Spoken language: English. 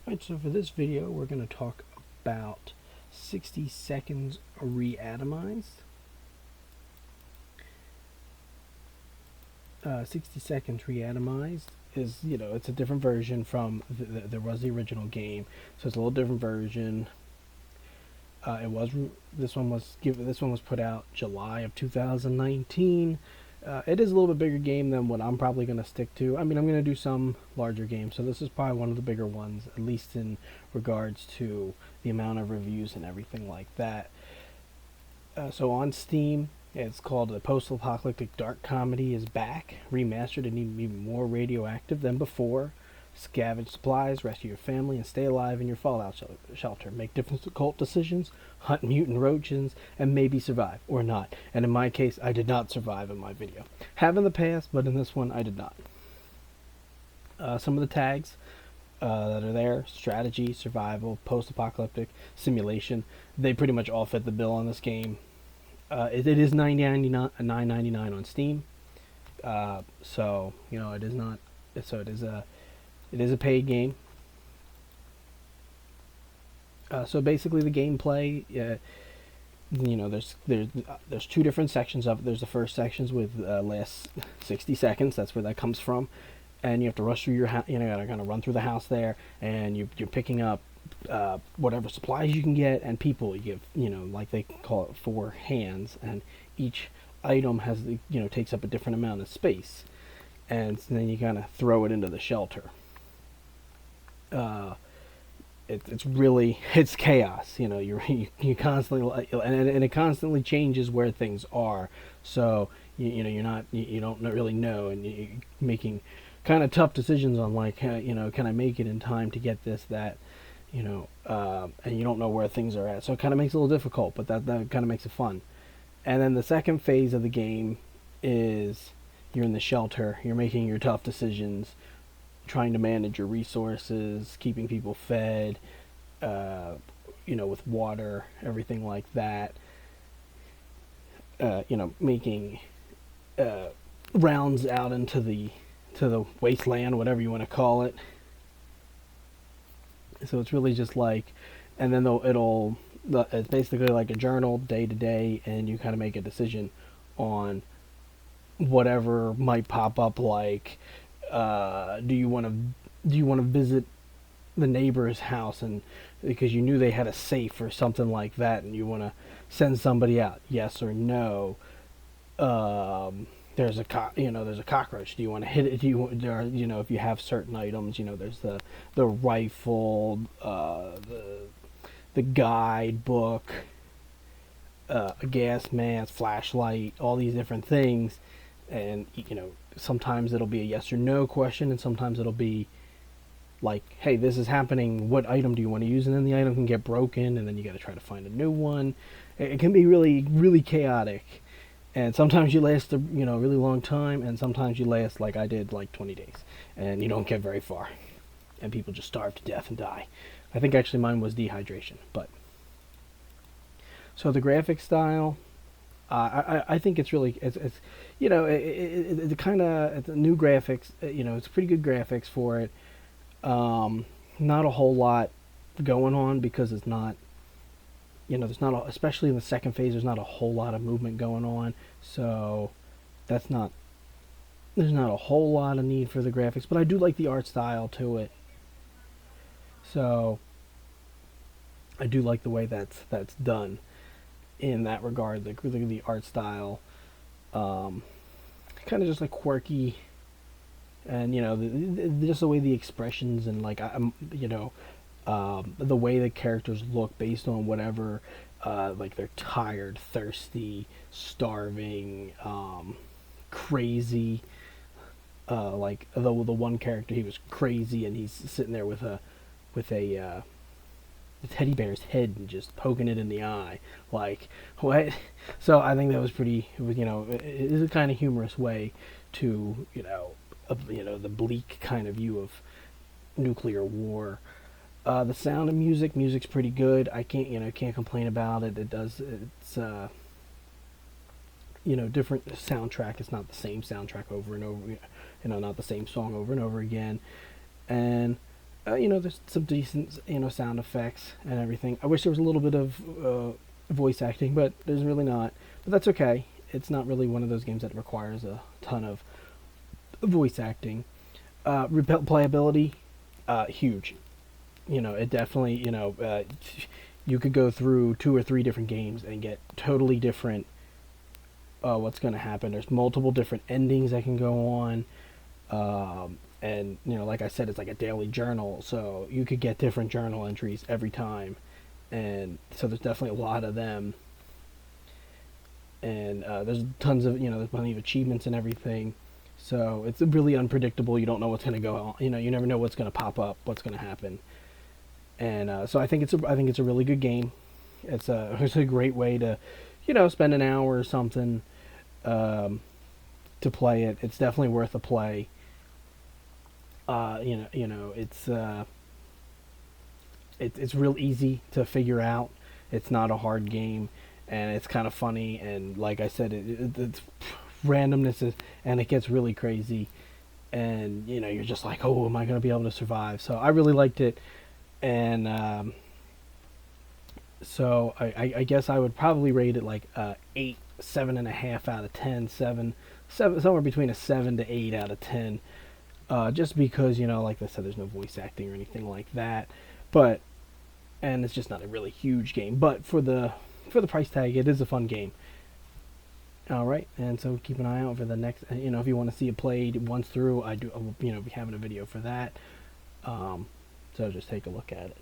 Alright, so for this video we're going to talk about 60 seconds Reatomized. 60 seconds Reatomized is, it's a different version from there was the original game, so it's a little different version. This one was put out July of 2019. It is a little bit bigger game than what I'm probably going to stick to. I mean, I'm going to do some larger games, so this is probably one of the bigger ones, at least in regards to the amount of reviews and everything like that. So on Steam, it's called The Post-Apocalyptic Dark Comedy is Back, remastered and even more radioactive than before. Scavenge supplies, rescue your family, and stay alive in your fallout shelter. Make difficult decisions, hunt mutant roaches, and maybe survive, or not. And in my case, I did not survive in my video. Have in the past, but in this one, I did not. Some of the tags that are there: strategy, survival, post-apocalyptic, simulation. They pretty much all fit the bill on this game. It is $9.99 on Steam. So it is not. So it is a paid game. So basically, the gameplay, there's two different sections of it. There's the first sections with last 60 seconds. That's where that comes from, and you have to rush through your house. You gotta kind of run through the house there, and you're picking up whatever supplies you can get and people. You give, like they call it, 4 hands, and each item has takes up a different amount of space, and so then you kind of throw it into the shelter. It's chaos. You constantly, and it constantly changes where things are. So you don't really know, and you're making kind of tough decisions on can I make it in time to get this, that, and you don't know where things are at. So it kind of makes it a little difficult, but that kind of makes it fun. And then the second phase of the game is you're in the shelter. You're making your tough decisions, trying to manage your resources, keeping people fed, with water, everything like that. Making rounds out into the wasteland, whatever you want to call it. So it's really just and then it's basically like a journal, day to day, and you kind of make a decision on whatever might pop up. Do you want to visit the neighbor's house, and because you knew they had a safe or something like that, and you want to send somebody out? Yes or no. There's a cockroach. Do you want to hit it? If you have certain items, there's the rifle, the guidebook, a gas mask, flashlight, all these different things. And sometimes it'll be a yes or no question, and sometimes it'll be like, hey, this is happening, what item do you want to use? And then the item can get broken, and then you got to try to find a new one. It can be really, really chaotic, and sometimes you last a really long time, and sometimes you last, like I did, 20 days, and you don't get very far, and people just starve to death and die. I think actually mine was dehydration. But so the graphic style, I think it's really it's kind of, it's new graphics. It's pretty good graphics for it. Not a whole lot going on because it's not. There's not, especially in the second phase, there's not a whole lot of movement going on. So there's not a whole lot of need for the graphics. But I do like the art style to it. So I do like the way that's done. In that regard, the art style, kind of just quirky, and just the way the expressions and the way the characters look based on whatever, they're tired, thirsty, starving, crazy. The one character, he was crazy, and he's sitting there with a the teddy bear's head and just poking it in the eye, what? So I think that was pretty. It was, it is a kind of humorous way to, the bleak kind of view of nuclear war. The sound of music's pretty good. I can't complain about it. It's different soundtrack. It's not the same soundtrack over and over. Not the same song over and over again, and there's some decent, sound effects and everything. I wish there was a little bit of voice acting, but there's really not. But that's okay. It's not really one of those games that requires a ton of voice acting. Replayability, huge. It definitely, you could go through 2 or 3 different games and get totally different what's going to happen. There's multiple different endings that can go on. And, like I said, it's like a daily journal, so you could get different journal entries every time. And so there's definitely a lot of them. And there's tons of, there's plenty of achievements and everything. So it's really unpredictable. You don't know what's going to go on. You never know what's going to pop up, what's going to happen. And so I think it's a really good game. It's a great way to, spend an hour or something to play it. It's definitely worth a play. It's real easy to figure out. It's not a hard game, and it's kind of funny. And like I said, it's randomness is, and it gets really crazy. And you're just like, oh, am I going to be able to survive? So I really liked it, and so I guess I would probably rate it like 8, 7.5 out of 10, 7, somewhere between a 7 to 8 out of 10. Just because, like I said, there's no voice acting or anything like that. And it's just not a really huge game. But for the price tag, it is a fun game. All right, and so keep an eye out for the next. If you want to see it played once through, I will, be having a video for that. So just take a look at it.